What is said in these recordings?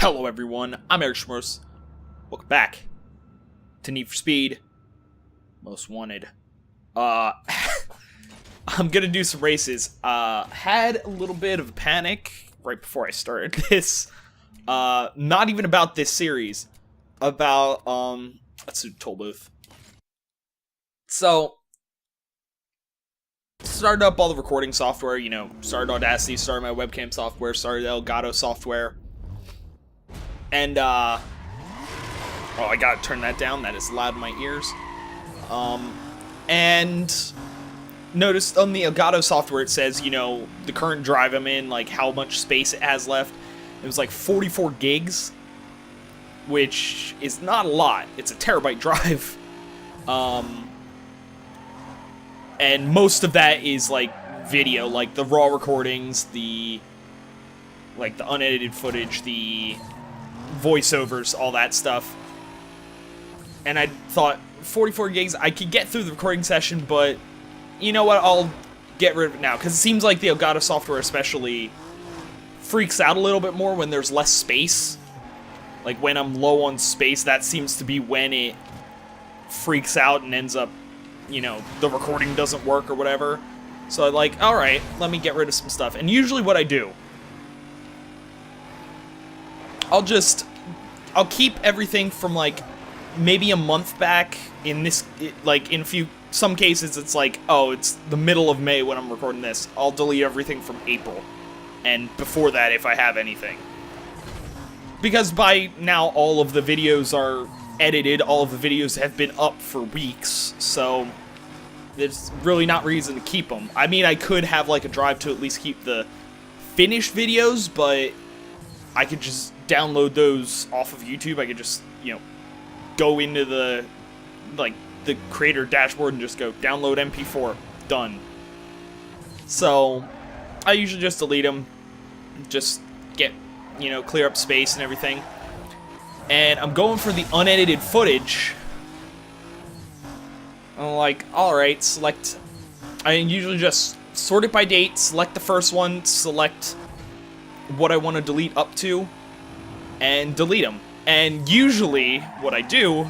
Hello everyone, I'm Eric Schmorse. Welcome back to Need for Speed Most Wanted. I'm gonna do some races. Had a little bit of a panic right before I started this. Not even about this series. About, let's do toll booth. So, started up all the recording software, you know, started Audacity, started my webcam software, started Elgato software. And, oh, I gotta turn that down, that is loud in my ears. And noticed on the Elgato software it says, you know, the current drive I'm in, like how much space it has left. It was like 44 gigs, which is not a lot. It's a terabyte drive. And most of that is like video, like the raw recordings, the unedited footage, the voiceovers, all that stuff. And I thought 44 gigs, I could get through the recording session, but you know what, I'll get rid of it now, because it seems like the Elgato software especially freaks out a little bit more when there's less space. Like when I'm low on space, that seems to be when it freaks out and ends up, you know, the recording doesn't work or whatever. So I'm like, alright, let me get rid of some stuff. And usually what I do, I'll keep everything from like maybe a month back. In this, like in some cases it's like, oh, it's the middle of May when I'm recording this. I'll delete everything from April and before that if I have anything. Because by now all of the videos are edited, all of the videos have been up for weeks, so there's really not reason to keep them. I mean, I could have like a drive to at least keep the finished videos, but I could just download those off of YouTube. I could just, you know, go into the creator dashboard and just go download MP4, done. So I usually just delete them, just get, you know, clear up space and everything. And I'm going for the unedited footage. I'm like, alright, select. I usually just sort it by date, select the first one, select what I want to delete up to, and delete them. And usually, what I do,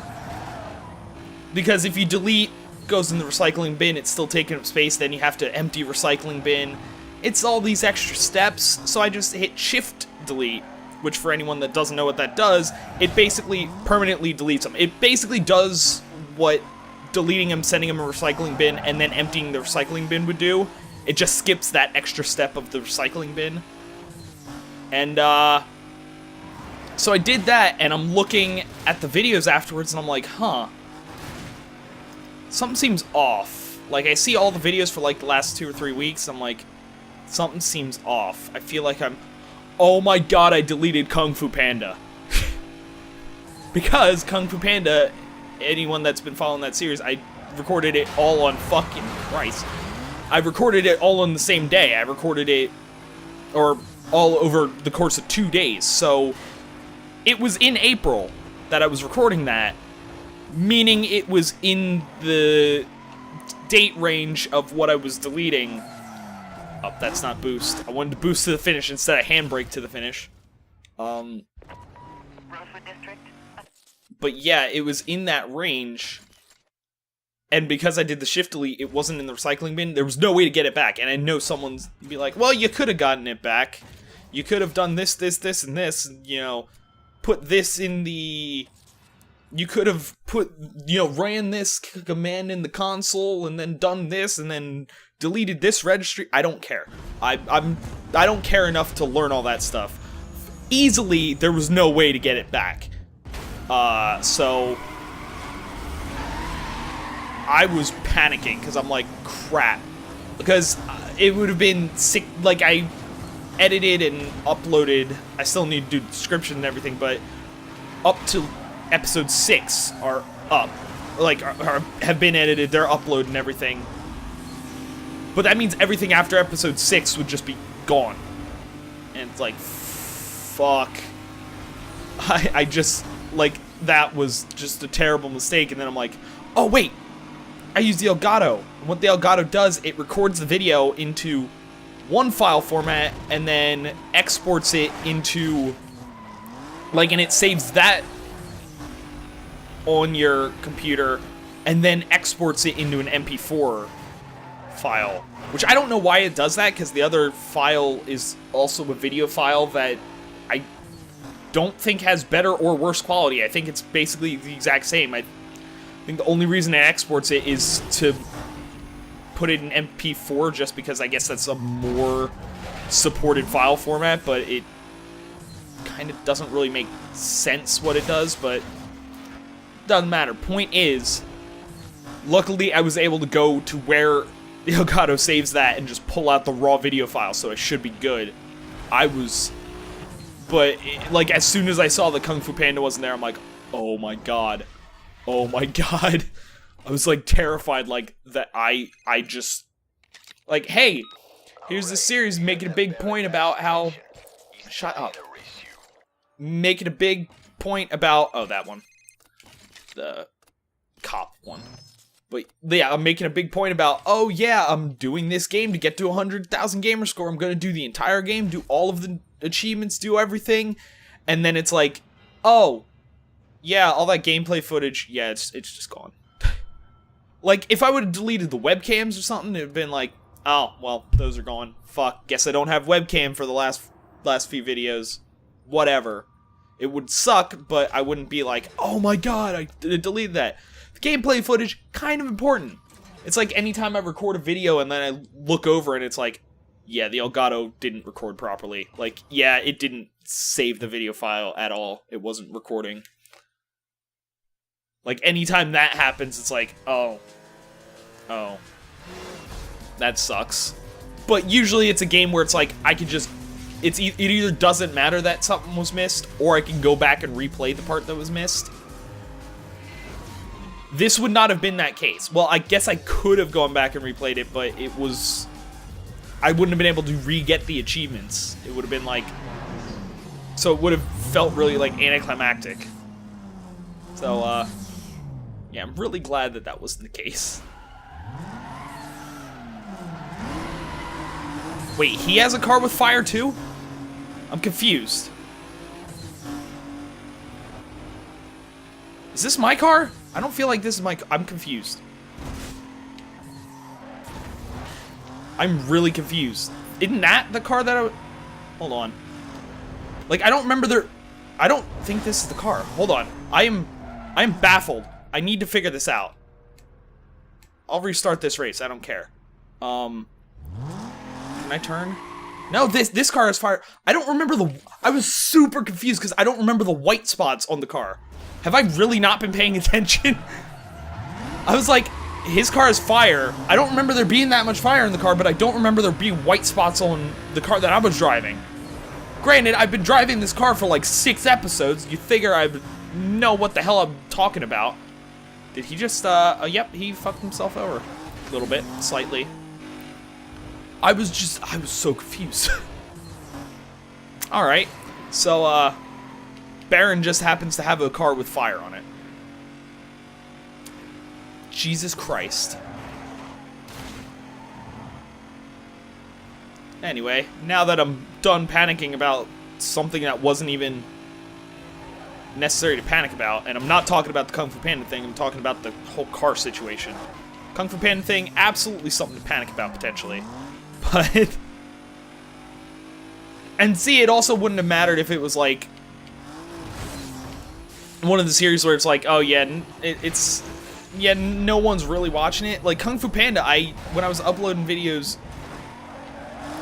because if you delete, goes in the recycling bin, it's still taking up space, then you have to empty recycling bin. It's all these extra steps, so I just hit Shift Delete, which for anyone that doesn't know what that does, it basically permanently deletes them. It basically does what deleting them, sending them a recycling bin, and then emptying the recycling bin would do. It just skips that extra step of the recycling bin. And, so I did that, and I'm looking at the videos afterwards, and I'm like, huh. Something seems off. Like, I see all the videos for, like, the last 2 or 3 weeks, I'm like, something seems off. I feel like oh my god, I deleted Kung Fu Panda. Because Kung Fu Panda, anyone that's been following that series, I recorded it all on fucking Christ. I recorded it all on the same day. I recorded it, or all over the course of 2 days, so it was in April that I was recording that, meaning it was in the date range of what I was deleting. Oh, that's not boost. I wanted to boost to the finish instead of handbrake to the finish. But yeah, it was in that range. And because I did the shift delete, it wasn't in the recycling bin. There was no way to get it back. And I know someone's be like, well, you could have gotten it back. You could have done this, this, this, and this. And, you know, put this in the... You could have put, you know, ran this command in the console and then done this and then deleted this registry. I don't care. I don't care enough to learn all that stuff. Easily, there was no way to get it back. So I was panicking because I'm like, crap. Because it would have been sick. Like, I edited and uploaded. I still need to do the description and everything, but up to episode 6 are up, like, have been edited, they're uploaded and everything. But that means everything after episode 6 would just be gone. And it's like, fuck. I just, like, that was just a terrible mistake. And then I'm like, oh wait, I used the Elgato. And what the Elgato does, it records the video into one file format and then exports it into Like, and it saves that on your computer and then exports it into an MP4 file. Which I don't know why it does that, because the other file is also a video file that I don't think has better or worse quality. I think it's basically the exact same. I think the only reason it exports it is to put it in MP4, just because I guess that's a more supported file format, but it kind of doesn't really make sense what it does, but doesn't matter. Point is, luckily I was able to go to where the Elgato saves that and just pull out the raw video file, so it should be good. But, like, as soon as I saw the Kung Fu Panda wasn't there, I'm like, oh my god. Oh my god. I was, like, terrified, like, that I just... Like, hey, here's this series making a big point about how... Shut up. Making a big point about... Oh, that one. The cop one. But, yeah, I'm making a big point about, oh, yeah, I'm doing this game to get to 100,000 gamer score. I'm gonna do the entire game, do all of the achievements, do everything. And then it's like, oh, yeah, all that gameplay footage, yeah, it's just gone. Like, if I would have deleted the webcams or something, it would have been like, oh, well, those are gone. Fuck, guess I don't have webcam for the last few videos. Whatever. It would suck, but I wouldn't be like, oh my god, I deleted that. The gameplay footage, kind of important. It's like anytime I record a video and then I look over and it's like, yeah, the Elgato didn't record properly. Like, yeah, it didn't save the video file at all. It wasn't recording. Like, anytime that happens, it's like, oh, that sucks. But usually it's a game where it's like, I could just, it either doesn't matter that something was missed, or I can go back and replay the part that was missed. This would not have been that case. Well, I guess I could have gone back and replayed it, but it was... I wouldn't have been able to re-get the achievements. It would have been like... So it would have felt really, like, anticlimactic. So, yeah, I'm really glad that that wasn't the case. Wait, he has a car with fire, too? I'm confused. Is this my car? I don't feel like this is my... I'm confused. I'm really confused. Isn't that the car that I... Hold on. Like, I don't remember there... I don't think this is the car. Hold on. I am baffled. I need to figure this out. I'll restart this race. I don't care. Can I turn? No, this car is fire. I don't remember the... I was super confused because I don't remember the white spots on the car. Have I really not been paying attention? I was like, his car is fire. I don't remember there being that much fire in the car, but I don't remember there being white spots on the car that I was driving. Granted, I've been driving this car for like 6 episodes. You figure I know what the hell I'm talking about. Did he just, yep, he fucked himself over. A little bit, slightly. I was so confused. Alright, so, Baron just happens to have a car with fire on it. Jesus Christ. Anyway, now that I'm done panicking about something that wasn't even necessary to panic about, and I'm not talking about the Kung Fu Panda thing, I'm talking about the whole car situation. Kung Fu Panda thing, absolutely something to panic about, potentially. But... And see, it also wouldn't have mattered if it was, like... one of the series where it's like, oh yeah, it's... Yeah, no one's really watching it. Like, Kung Fu Panda, when I was uploading videos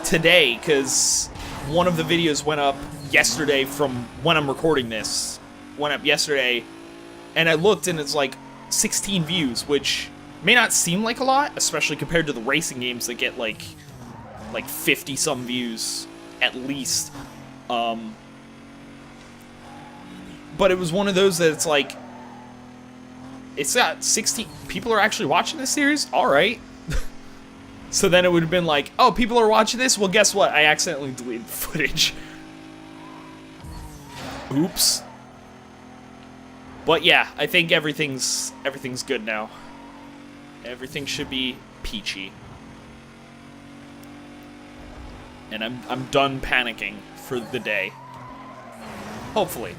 today, because one of the videos went up yesterday from when I'm recording this, went up yesterday, and I looked and it's like 16 views, which may not seem like a lot, especially compared to the racing games that get like 50 some views at least. But it was one of those that it's like, it's got 60 people are actually watching this series? Alright. So then it would have been like, oh, people are watching this? Well, guess what? I accidentally deleted the footage. Oops. But yeah, I think everything's good now. Everything should be peachy. And I'm done panicking for the day. Hopefully.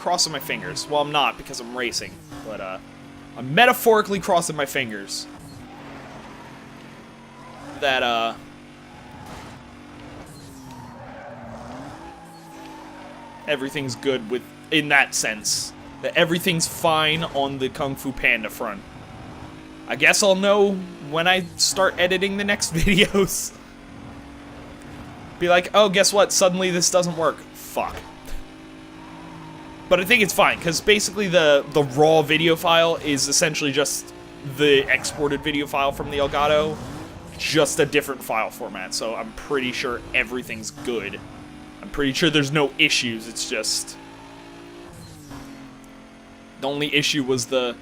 crossing my fingers. Well, I'm not because I'm racing, but I'm metaphorically crossing my fingers that everything's good with, in that sense, that everything's fine on the Kung Fu Panda front. I guess I'll know when I start editing the next videos. Be like, oh, guess what? Suddenly this doesn't work. Fuck. But I think it's fine, because basically the raw video file is essentially just the exported video file from the Elgato, just a different file format, so I'm pretty sure everything's good. I'm pretty sure there's no issues, it's just... The only issue was the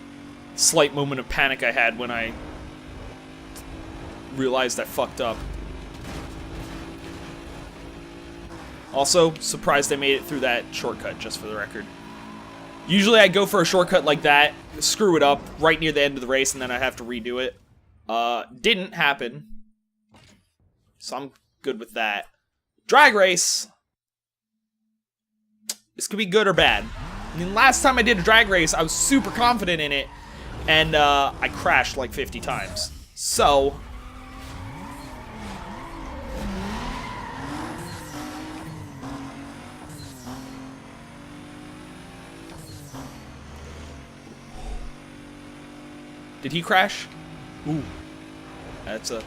slight moment of panic I had when I realized I fucked up. Also, surprised I made it through that shortcut, just for the record. Usually I go for a shortcut like that, screw it up right near the end of the race, and then I have to redo it. Didn't happen. So I'm good with that. Drag race. This could be good or bad. I mean, last time I did a drag race, I was super confident in it, and I crashed like 50 times. So... Did he crash? Ooh. That's a...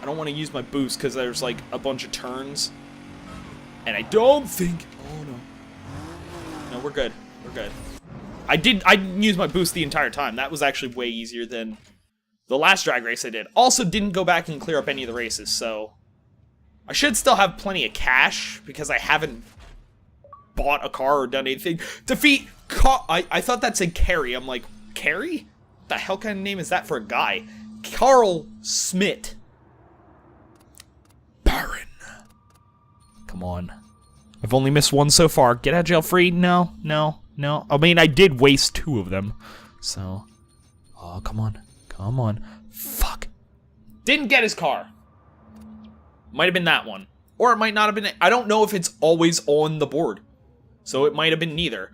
I don't want to use my boost because there's like a bunch of turns. And I don't think... Oh no. No, we're good. We're good. I didn't use my boost the entire time. That was actually way easier than the last drag race I did. Also didn't go back and clear up any of the races, so... I should still have plenty of cash because I haven't bought a car or done anything. Defeat I thought that said Carrie. I'm like, Carrie? What the hell kind of name is that for a guy? Carl Smith. Baron. Come on. I've only missed one so far. Get out of jail free? No, no, no. I mean, I did waste 2 of them. So. Oh, come on. Come on. Fuck. Didn't get his car. Might have been that one. Or it might not have been. I don't know if it's always on the board. So it might have been neither.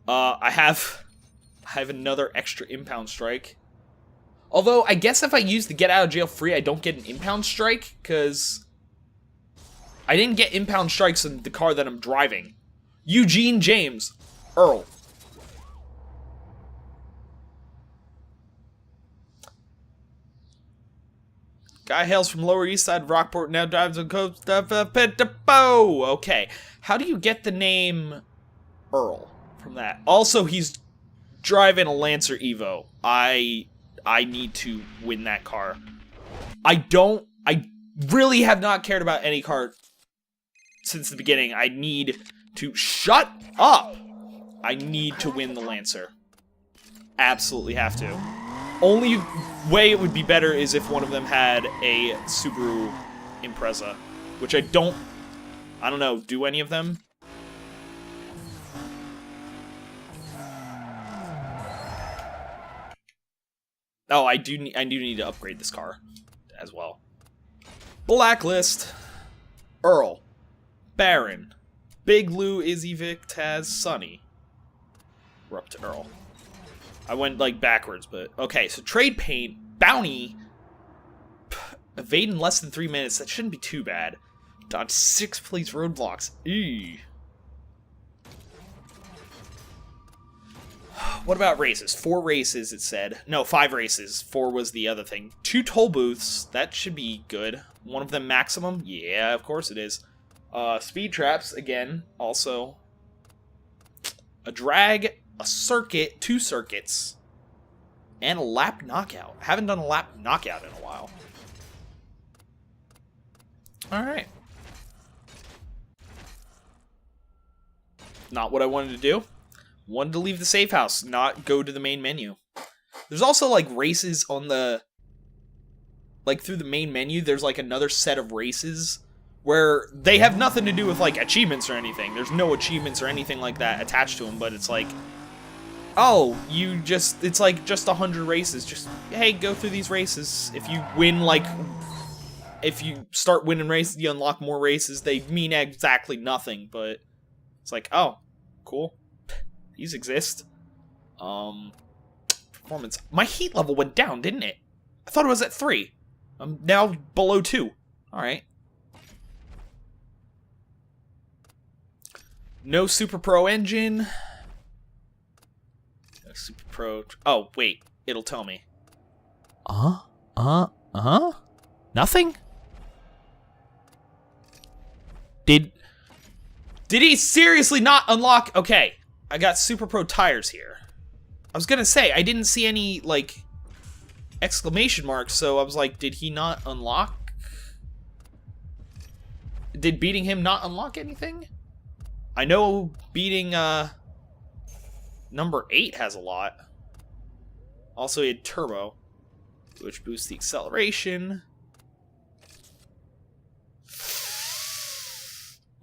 I have another extra impound strike. Although, I guess if I use the get out of jail free, I don't get an impound strike, because I didn't get impound strikes in the car that I'm driving. Eugene James Earl. Guy hails from Lower East Side of Rockport, now drives on coast of Peterborough. Okay, how do you get the name Earl from that? Also, he's driving a Lancer Evo. I need to win that car. I really have not cared about any car since the beginning. I need to shut up. I need to win the Lancer. Absolutely have to. Only way it would be better is if one of them had a Subaru Impreza, which I don't know, do any of them? Oh, I do need to upgrade this car as well. Blacklist. Earl. Baron. Big Lou, Izzy, Vic, Taz, Sonny. We're up to Earl. I went, like, backwards, but... Okay, so trade paint, bounty, evade in less than 3 minutes. That shouldn't be too bad. Dodge 6 police roadblocks. Eee. What about races? 4 races, it said. No, 5 races. 4 was the other thing. 2 toll booths. That should be good. One of them maximum? Yeah, of course it is. Speed traps, again, also. A drag... A circuit, 2 circuits, and a lap knockout. I haven't done a lap knockout in a while. Alright. Not what I wanted to do. Wanted to leave the safe house, not go to the main menu. There's also, like, races on the... Like, through the main menu, there's, like, another set of races where they have nothing to do with, like, achievements or anything. There's no achievements or anything like that attached to them, but it's like... Oh, it's like just 100 races. Just, hey, go through these races. If you win, like, if you start winning races, you unlock more races. They mean exactly nothing, but it's like, oh, cool. These exist. Performance. My heat level went down, didn't it? I thought it was at 3. I'm now below 2. Alright. No Super Pro engine. No Super Pro... Oh, wait. It'll tell me. Nothing? Did he seriously not unlock... Okay. I got Super Pro tires here. I was gonna say, I didn't see any, like, exclamation marks, so I was like, did he not unlock? Did beating him not unlock anything? I know beating, number 8 has a lot. Also, he had turbo, which boosts the acceleration.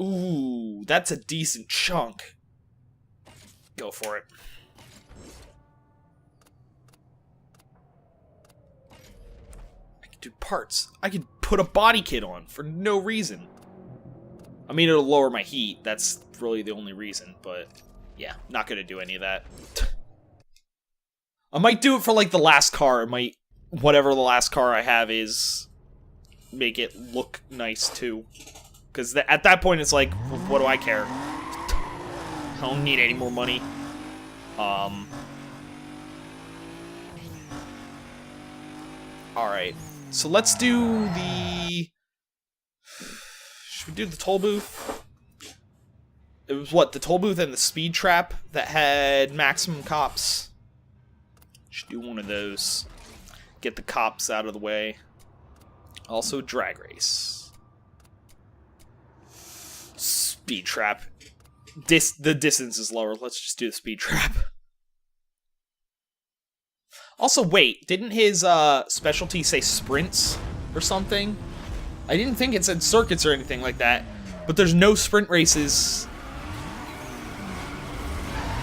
Ooh, that's a decent chunk. Go for it. I could do parts. I could put a body kit on for no reason. I mean, it'll lower my heat. That's really the only reason, but yeah, not gonna do any of that. I might do it for, like, the last car. I might, whatever the last car I have is, make it look nice, too. Because at that point, it's like, what do I care? I don't need any more money. Alright. So let's do the... Should we do the toll booth? It was what? The toll booth and the speed trap that had maximum cops. Should do one of those. Get the cops out of the way. Also, drag race. Speed trap. The distance is lower. Let's just do the speed trap. Also, wait. Didn't his specialty say sprints or something? I didn't think it said circuits or anything like that. But there's no sprint races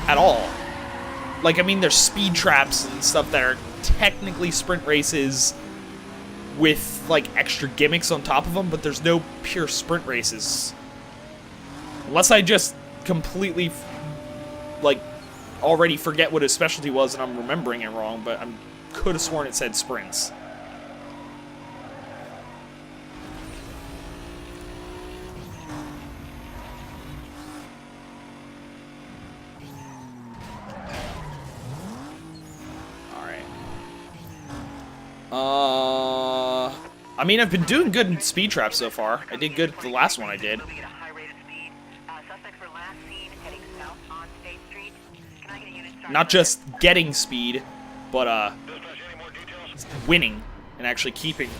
at all. Like, I mean, there's speed traps and stuff that are technically sprint races with, like, extra gimmicks on top of them, but there's no pure sprint races. Unless I just completely, like, already forget what his specialty was and I'm remembering it wrong, but I could have sworn it said sprints. I mean, I've been doing good in speed traps so far. I did good the last one I did. Not just getting speed, but winning and actually keeping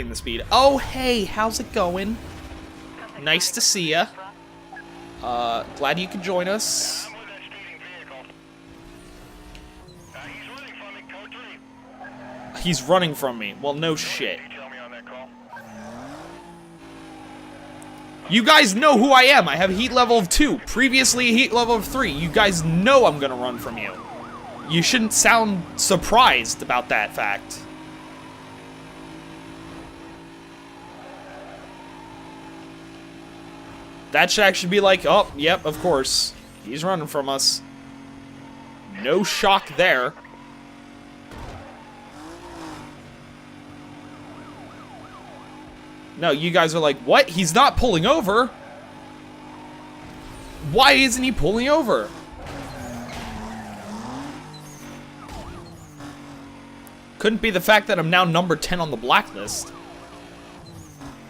the speed. Oh, hey, how's it going? Nice to see ya. Glad you could join us. He's running from me. Well, no shit. You guys know who I am. I have a heat level of 2. Previously a heat level of 3. You guys know I'm gonna run from you. You shouldn't sound surprised about that fact. That should actually be like, oh, yep, of course. He's running from us. No shock there. No, you guys are like, what? He's not pulling over. Why isn't he pulling over? Couldn't be the fact that I'm now number 10 on the blacklist.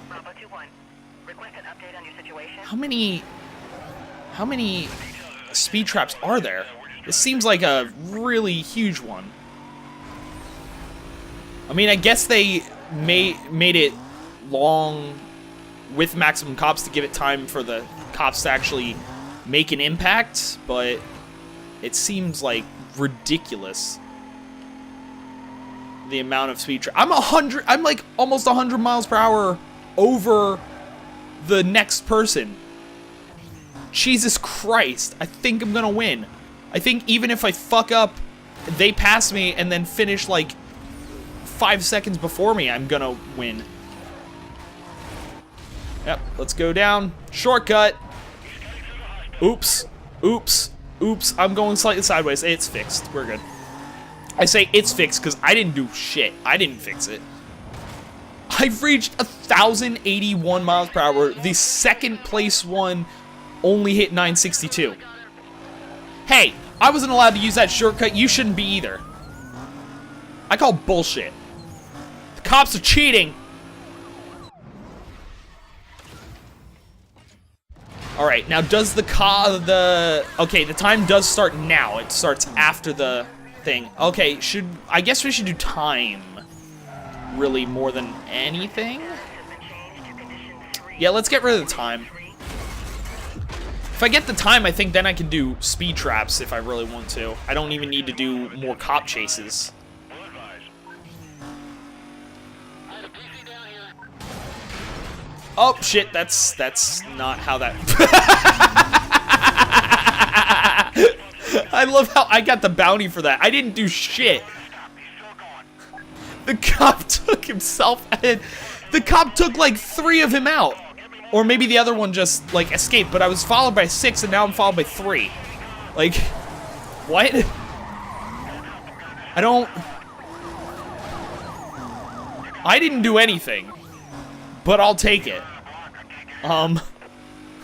Bravo 2-1. Request an update on your situation. How many speed traps are there? This seems like a really huge one. I mean, I guess they made it long with maximum cops to give it time for the cops to actually make an impact, but it seems like ridiculous the amount of speed I'm like almost 100 miles per hour over the next person. Jesus Christ, I think I'm gonna win. I think even if I fuck up, they pass me and then finish like 5 seconds before me, I'm gonna win. Yep, let's go down. Shortcut. Oops. Oops. Oops. I'm going slightly sideways. It's fixed. We're good. I say it's fixed because I didn't do shit. I didn't fix it. I've reached 1,081 miles per hour. The second place one only hit 962. Hey, I wasn't allowed to use that shortcut. You shouldn't be either. I call bullshit. The cops are cheating. Alright, now does okay, the time does start now. It starts after the thing. Okay, I guess we should do time. Really, more than anything? Yeah, let's get rid of the time. If I get the time, I think then I can do speed traps if I really want to. I don't even need to do more cop chases. Oh, shit, that's not how that... I love how I got the bounty for that. I didn't do shit. The cop took himself and the cop took like 3 of him out. Or maybe the other one just like escaped, but I was followed by 6 and now I'm followed by 3. Like, what? I didn't do anything, but I'll take it.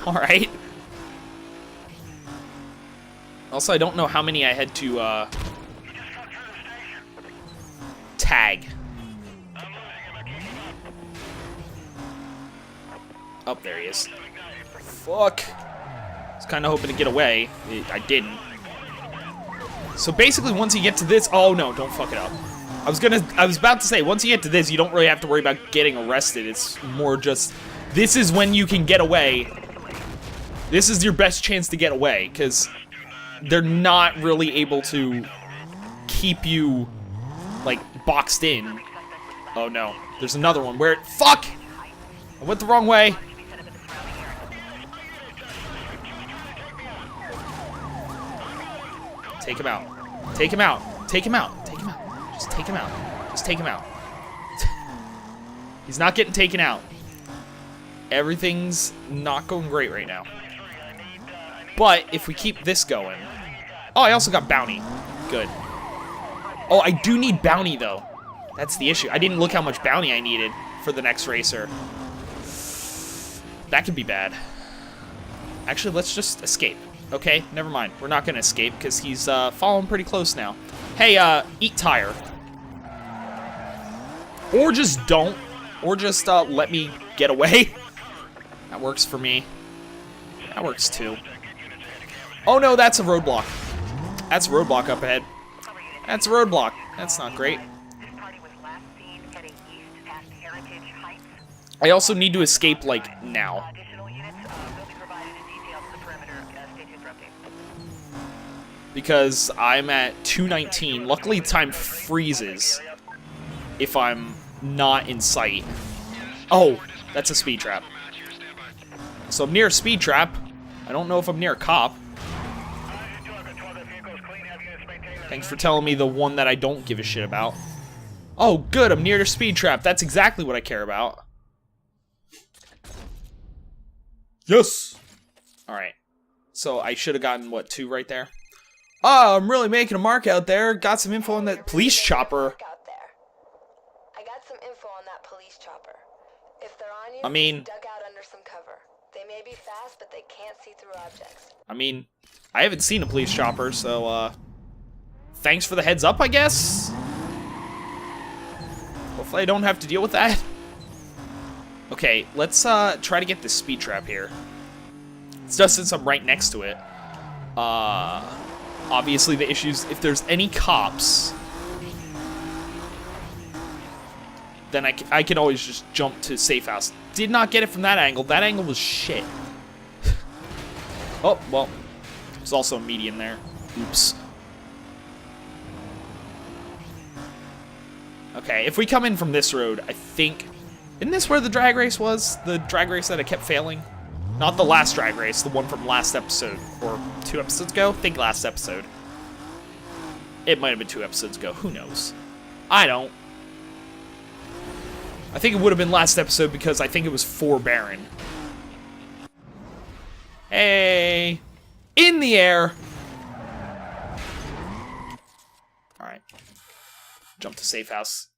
Alright. Also, I don't know how many I had to, tag. Oh, there he is. Fuck. I was kind of hoping to get away. I didn't. So basically, once you get to this... Oh, no, don't fuck it up. I was about to say, once you get to this, you don't really have to worry about getting arrested. It's more just... This is when you can get away. This is your best chance to get away, because they're not really able to keep you, like, boxed in. Oh, no. There's another one where... Fuck! I went the wrong way. Take him out. Take him out. Take him out. Take him out. Just take him out. Just take him out. He's not getting taken out. Everything's not going great right now. But if we keep this going... Oh, I also got bounty. Good. Oh, I do need bounty, though. That's the issue. I didn't look how much bounty I needed for the next racer. That could be bad. Actually, let's just escape. Okay, never mind. We're not going to escape because he's following pretty close now. Hey, eat tire. Or just don't. Or just let me get away. That works for me. That works too. Oh no, that's a roadblock. That's a roadblock up ahead. That's a roadblock. That's not great. I also need to escape, like, now. Because I'm at 219. Luckily, time freezes if I'm not in sight. Oh, that's a speed trap. So I'm near a speed trap. I don't know if I'm near a cop. Thanks for telling me the one that I don't give a shit about. Oh, good, I'm near a speed trap. That's exactly what I care about. Yes! Alright. So I should have gotten, what, 2 right there? Oh, I'm really making a mark out there. Got some info on that police chopper. I got some info on that police chopper. If they're on you, I mean, duck out under some cover. They may be fast, but they can't see through objects. I mean, I haven't seen a police chopper, so, thanks for the heads up, I guess? Hopefully I don't have to deal with that. Okay, let's, try to get this speed trap here. It's just since I'm right next to it. Obviously the issue's if there's any cops, then I can always just jump to safe house. Did not get it from that angle. That angle was shit. Oh, well, there's also a median there. Oops. Okay, if we come in from this road, I think... Isn't this where the drag race was? The drag race that I kept failing? Not the last drag race, the one from last episode. Or 2 episodes ago? I think last episode. It might have been 2 episodes ago. Who knows? I don't. I think it would have been last episode because I think it was for Baron. Hey! In the air! Alright. Jump to safe house.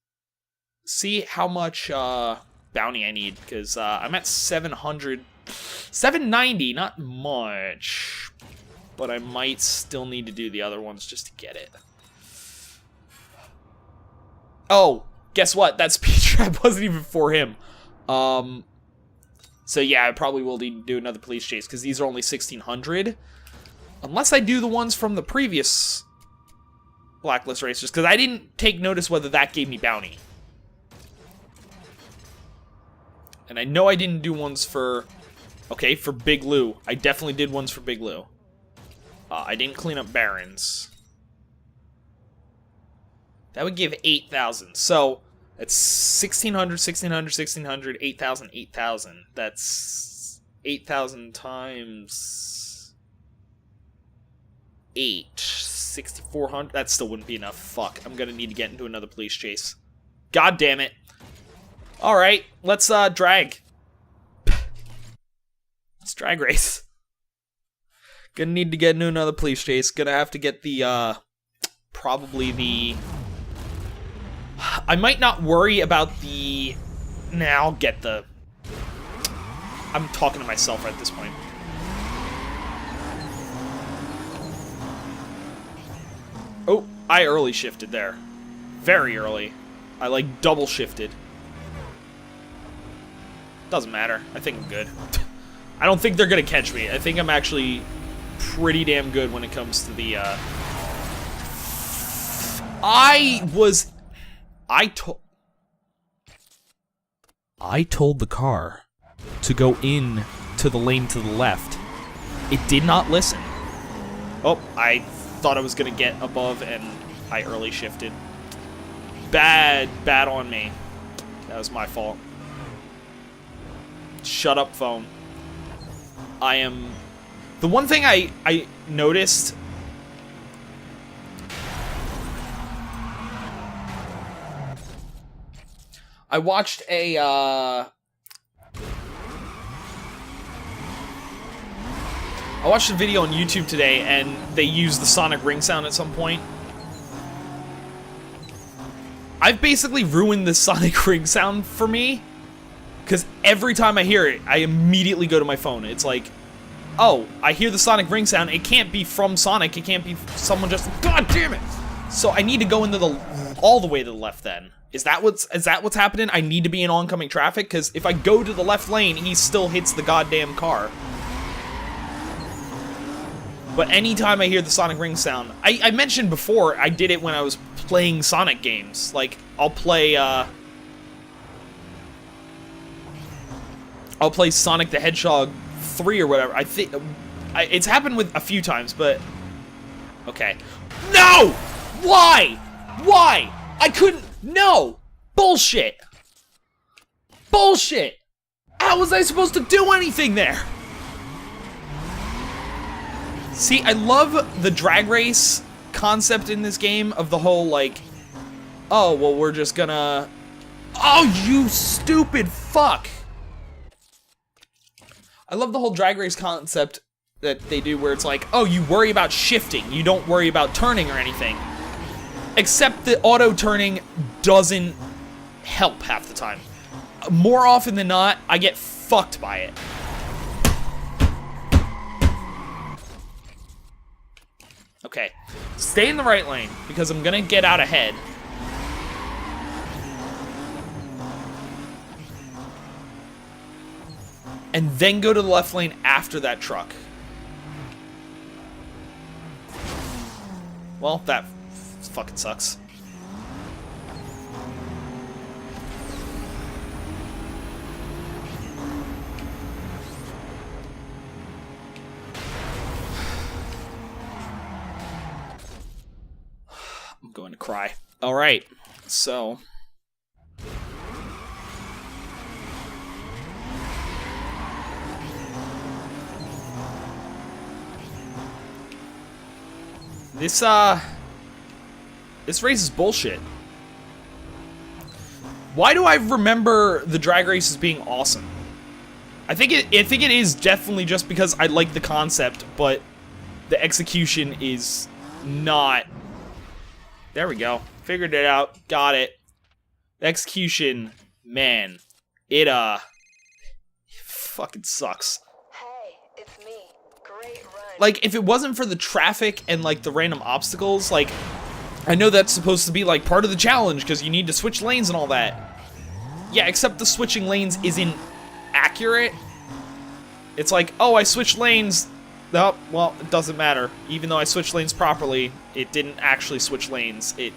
See how much bounty I need, because I'm at 700. 790, not much. But I might still need to do the other ones just to get it. Oh, guess what? That speed trap wasn't even for him. So yeah, I probably will need to do another police chase, because these are only 1,600. Unless I do the ones from the previous blacklist racers, because I didn't take notice whether that gave me bounty. And I know I didn't do ones for... Okay, for Big Lou. I definitely did ones for Big Lou. I didn't clean up Barons. That would give 8,000. So, that's 1,600, 1,600, 1,600, 8,000, 8,000. That's 8,000 times 8. 6,400. That still wouldn't be enough. Fuck. I'm gonna need to get into another police chase. God damn it. Alright, let's drag. Let's drag race. Gonna need to get into another police chase. Gonna have to get the, probably the... I might not worry about the... Nah, I'll get the... I'm talking to myself at this point. Oh, I early shifted there. Very early. I, like, double shifted. Doesn't matter. I think I'm good. I don't think they're gonna catch me. I think I'm actually pretty damn good when it comes to the, I told the car to go in to the lane to the left. It did not listen. Oh, I thought I was gonna get above and I early shifted. Bad on me. That was my fault. Shut up, phone. I am... The one thing I noticed... I watched a, I watched a video on YouTube today, and they used the sonic ring sound at some point. I've basically ruined the sonic ring sound for me, because every time I hear it, I immediately go to my phone. It's like, oh, I hear the sonic ring sound. It can't be from Sonic. It can't be someone just... God damn it! So I need to go into the... all the way to the left then. Is that what's happening? I need to be in oncoming traffic? Because if I go to the left lane, he still hits the goddamn car. But anytime I hear the sonic ring sound... I mentioned before, I did it when I was playing Sonic games. Like, I'll play Sonic the Hedgehog 3 or whatever. I think... it's happened with a few times, but... Okay. No! Why? Why? I couldn't... No! Bullshit! Bullshit! How was I supposed to do anything there? See, I love the drag race concept in this game of the whole, like... Oh, well, we're just gonna... Oh, you stupid fuck! I love the whole drag race concept that they do where it's like, oh, you worry about shifting, you don't worry about turning or anything. Except the auto-turning doesn't help half the time. More often than not, I get fucked by it. Okay, stay in the right lane, because I'm gonna get out ahead. And then go to the left lane after that truck. Well, that fucking sucks. I'm going to cry. Alright, so... This race is bullshit. Why do I remember the drag race as being awesome? I think it is definitely just because I like the concept, but the execution is not. There we go. Figured it out. Got it. Execution, man, it fucking sucks. Hey, it's me. Great run. Like, if it wasn't for the traffic and, like, the random obstacles, like, I know that's supposed to be, like, part of the challenge, because you need to switch lanes and all that. Yeah, except the switching lanes isn't accurate. It's like, oh, I switched lanes. Oh, well, it doesn't matter. Even though I switched lanes properly, it didn't actually switch lanes. He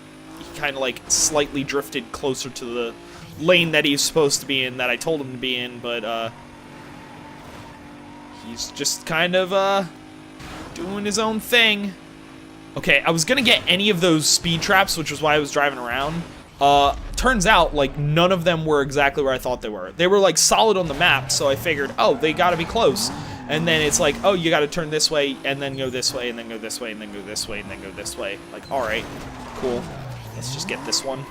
kind of, like, slightly drifted closer to the lane that he's supposed to be in, that I told him to be in, but, he's just kind of, doing his own thing. Okay, I was gonna get any of those speed traps, which was why I was driving around. Turns out, like, none of them were exactly where I thought they were. They were, like, solid on the map, so I figured, oh, they gotta be close. And then it's like, oh, you gotta turn this way, and then go this way, and then go this way, and then go this way, and then go this way. Like, alright, cool. Let's just get this one.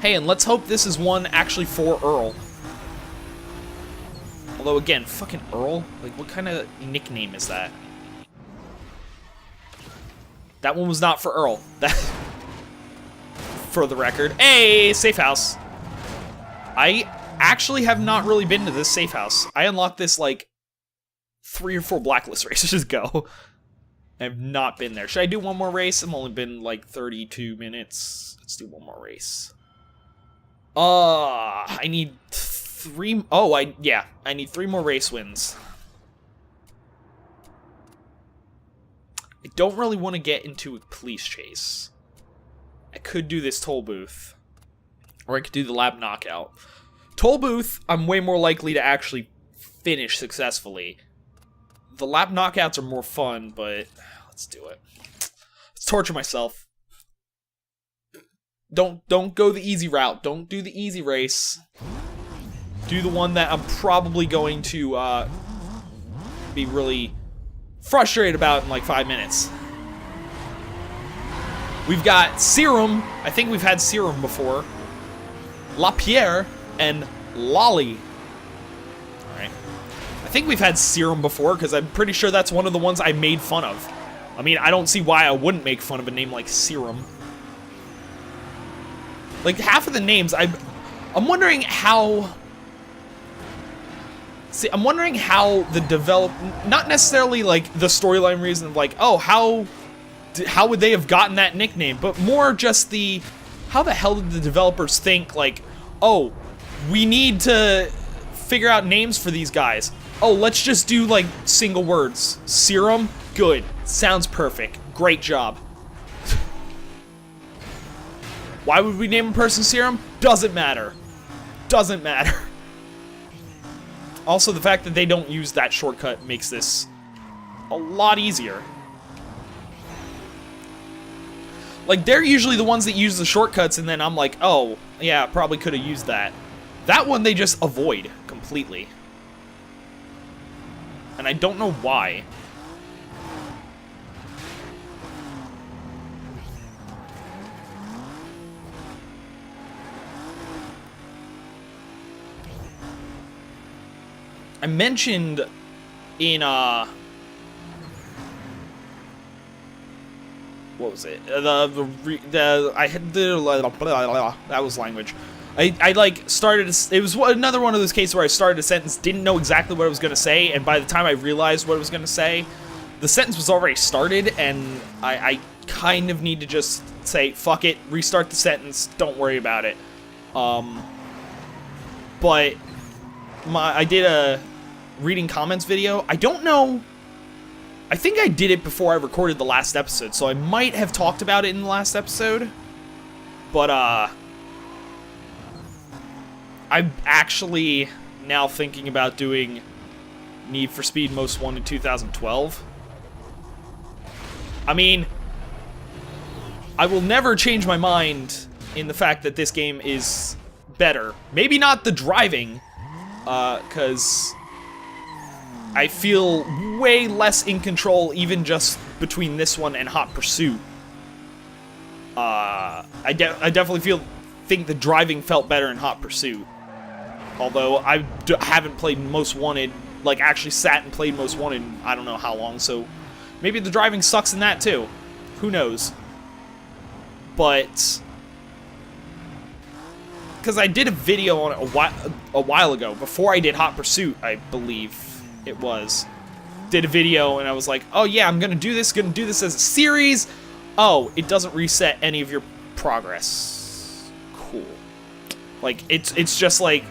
Hey, and let's hope this is one actually for Earl. Although, again, fucking Earl? Like, what kind of nickname is that? That one was not for Earl. That, for the record. Hey, safe house. I actually have not really been to this safe house. I unlocked this, like, 3 or 4 blacklist races ago. I have not been there. Should I do one more race? I've only been, like, 32 minutes. Let's do one more race. I need 3... Oh, I need 3 more race wins. I don't really want to get into a police chase. I could do this toll booth. Or I could do the lab knockout. Toll booth, I'm way more likely to actually finish successfully. The lab knockouts are more fun, but let's do it. Let's torture myself. Don't go the easy route. Don't do the easy race. Do the one that I'm probably going to be really frustrated about in like 5 minutes. We've got Serum. I think we've had Serum before. LaPierre and Lolly. Alright. I think we've had Serum before, because I'm pretty sure that's one of the ones I made fun of. I mean, I don't see why I wouldn't make fun of a name like Serum. Like, half of the names, I'm wondering how... See, I'm wondering how the not necessarily, like, the storyline reason of, like, oh, how would they have gotten that nickname? But more just the... How the hell did the developers think, like, oh, we need to figure out names for these guys. Oh, let's just do, like, single words. Serum? Good. Sounds perfect. Great job. Why would we name a person Serum? Doesn't matter. Doesn't matter. Also, the fact that they don't use that shortcut makes this a lot easier. Like, they're usually the ones that use the shortcuts, and then I'm like, oh, yeah, probably could have used that. That one they just avoid completely. And I don't know why. I mentioned in, what was it? That was language. I like started, it was another one of those cases where I started a sentence, didn't know exactly what I was going to say, and by the time I realized what I was going to say, the sentence was already started, and I kind of need to just say, fuck it, restart the sentence, don't worry about it. But I did a reading comments video. I don't know. I think I did it before I recorded the last episode, so I might have talked about it in the last episode. But, I'm actually now thinking about doing Need for Speed Most Wanted 2012. I mean, I will never change my mind in the fact that this game is better. Maybe not the driving, because I feel way less in control even just between this one and Hot Pursuit. I definitely think the driving felt better in Hot Pursuit. Although I haven't played Most Wanted, like actually sat and played Most Wanted in I don't know how long, so maybe the driving sucks in that too. Who knows? But because I did a video on it a while ago, before I did Hot Pursuit, I believe it was. Did a video and I was like, oh yeah, I'm gonna do this as a series. Oh, it doesn't reset any of your progress. Cool. Like, it's just like,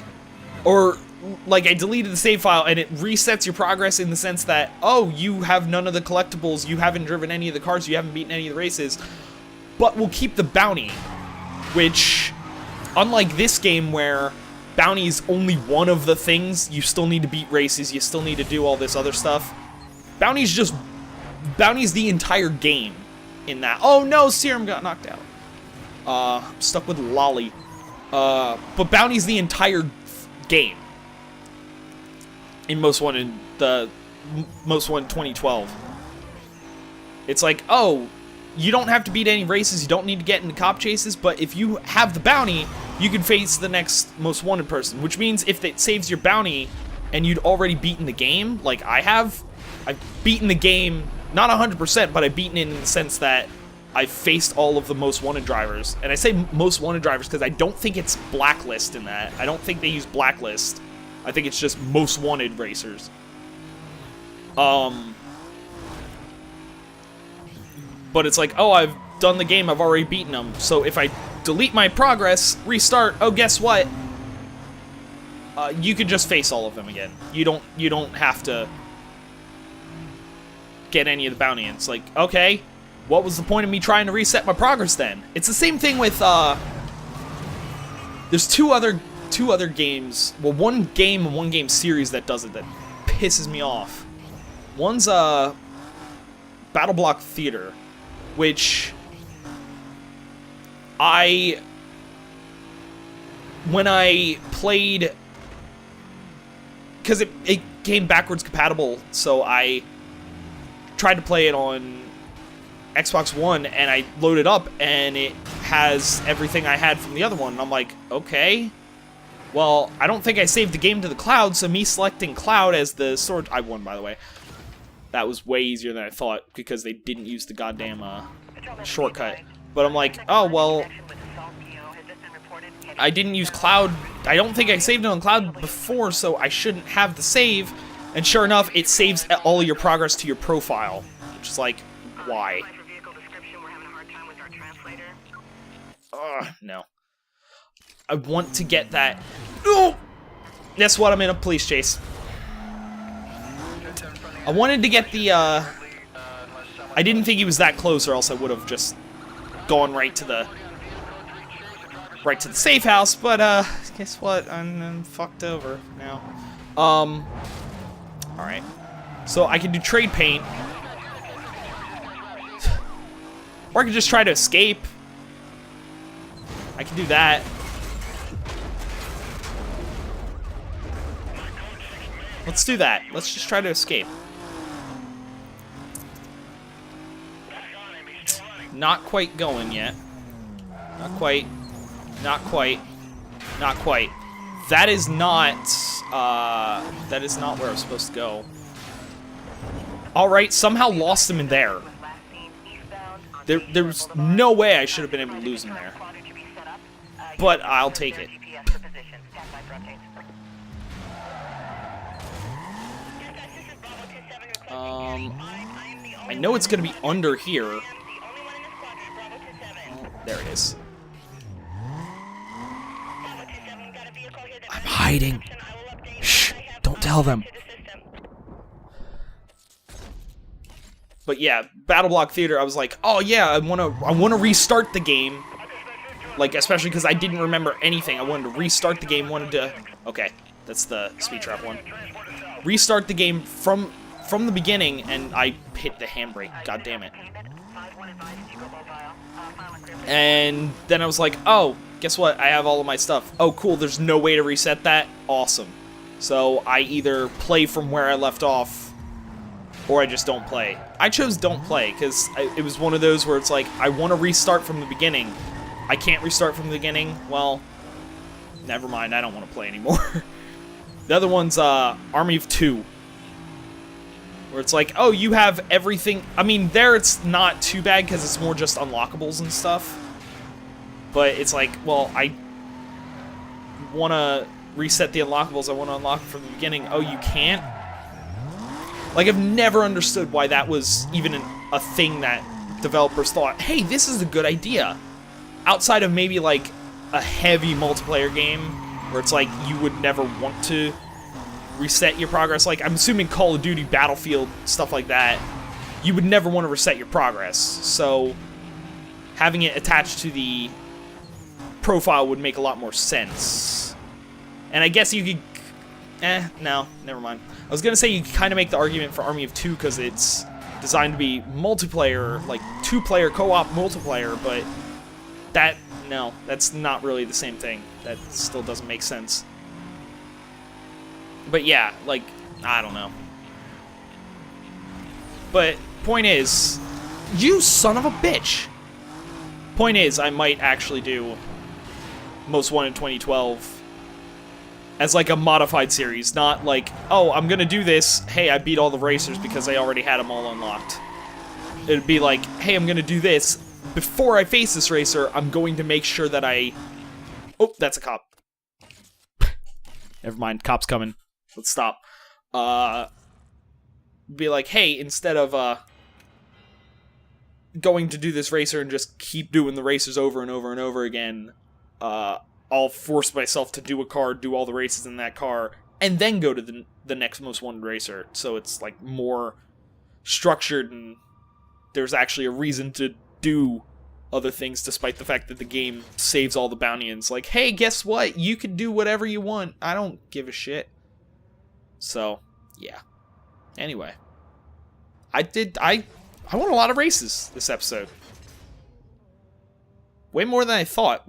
or like I deleted the save file and it resets your progress in the sense that, oh, you have none of the collectibles, you haven't driven any of the cars, you haven't beaten any of the races, but we'll keep the bounty, which, unlike this game where bounty is only one of the things, you still need to beat races, you still need to do all this other stuff. Bounty's the entire game in that. Oh no, Serum got knocked out. I'm stuck with Lolly. But bounty's the entire game in Most Wanted, the Most Wanted 2012. It's like, oh, you don't have to beat any races, you don't need to get into cop chases, but if you have the bounty, you can face the next Most Wanted person, which means if it saves your bounty and you'd already beaten the game, like I have, I've beaten the game, not 100%, but I've beaten it in the sense that I've faced all of the Most Wanted drivers. And I say Most Wanted drivers because I don't think it's blacklist in that. I don't think they use blacklist. I think it's just Most Wanted racers. But it's like, oh, I've done the game, I've already beaten them. So if I delete my progress, restart, oh, guess what? You could just face all of them again. You don't have to get any of the bounty. And it's like, okay, what was the point of me trying to reset my progress then? It's the same thing with, there's two other games, well, one game and one game series that does it that pisses me off. One's, Battle Block Theater, which when I played, because it came backwards compatible, so I tried to play it on Xbox One, and I loaded up, and it has everything I had from the other one, and I'm like, okay, well, I don't think I saved the game to the cloud, so me selecting cloud as the storage, I won, by the way. That was way easier than I thought, because they didn't use the goddamn, shortcut. But I'm like, oh, well, I didn't use cloud, I don't think I saved it on cloud before, so I shouldn't have the save, and sure enough, it saves all your progress to your profile, which is like, why? No. I want to get that. Oh! That's what I'm in a police chase. I wanted to get the, I didn't think he was that close, or else I would have just gone right to the safe house, but, guess what? I'm fucked over now. Alright. So I can do trade paint. Or I can just try to escape. I can do that. Let's do that. Let's just try to escape. Not quite going yet. Not quite. Not quite. Not quite. That is not where I'm supposed to go. Alright, somehow lost him in there. There was no way I should have been able to lose him there. But I'll take it. I know it's gonna be under here. Oh, there it is. I'm hiding. Shh, don't tell them. But yeah, Battle Block Theater, I was like, oh yeah, I wanna restart the game. Like, especially because I didn't remember anything. I wanted to restart the game, okay, that's the speed trap one. Restart the game from the beginning, and I hit the handbrake, god damn it. And then I was like, oh, guess what, I have all of my stuff. Oh cool, there's no way to reset that? Awesome. So I either play from where I left off, or I just don't play. I chose don't play, because it was one of those where it's like, I want to restart from the beginning. I can't restart from the beginning, well, never mind, I don't want to play anymore. The other one's Army of Two, where it's like, oh, you have everything. I mean, there it's not too bad because it's more just unlockables and stuff. But it's like, well, I want to reset the unlockables. I want to unlock from the beginning. Oh, you can't? Like, I've never understood why that was even a thing that developers thought, hey, this is a good idea. Outside of maybe, like, a heavy multiplayer game, where it's like, you would never want to reset your progress. Like, I'm assuming Call of Duty, Battlefield, stuff like that, you would never want to reset your progress. So, having it attached to the profile would make a lot more sense. And I guess you could... no, never mind. I was gonna say you could kind of make the argument for Army of Two because it's designed to be multiplayer, like two-player co-op multiplayer, but no, that's not really the same thing. That still doesn't make sense. But yeah, like, I don't know. But point is, you son of a bitch! Point is, I might actually do Most Wanted 2012 as like a modified series, not like, oh, I'm gonna do this, hey, I beat all the racers because I already had them all unlocked. It'd be like, hey, I'm gonna do this, before I face this racer, I'm going to make sure that I... Oh, that's a cop. Never mind, cop's coming. Let's stop. Be like, hey, instead of, going to do this racer and just keep doing the races over and over and over again, I'll force myself to do a car, do all the races in that car, and then go to the next Most Wanted racer. So it's, like, more structured, and there's actually a reason to do other things, despite the fact that the game saves all the bounty, and it's like, hey, guess what? You can do whatever you want. I don't give a shit. So, yeah. Anyway. I won a lot of races this episode. Way more than I thought.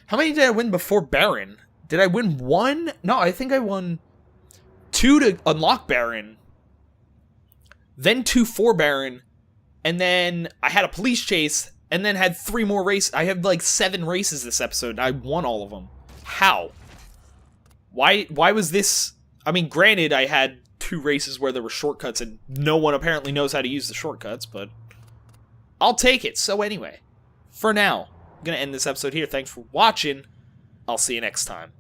How many did I win before Baron? Did I win 1? No, I think I won 2 to unlock Baron. Then 2 for Baron. And then I had a police chase. And then had 3 more races. I had like 7 races this episode. And I won all of them. How? Why was this... I mean, granted, I had 2 races where there were shortcuts. And no one apparently knows how to use the shortcuts. But I'll take it. So anyway. For now. I'm going to end this episode here. Thanks for watching. I'll see you next time.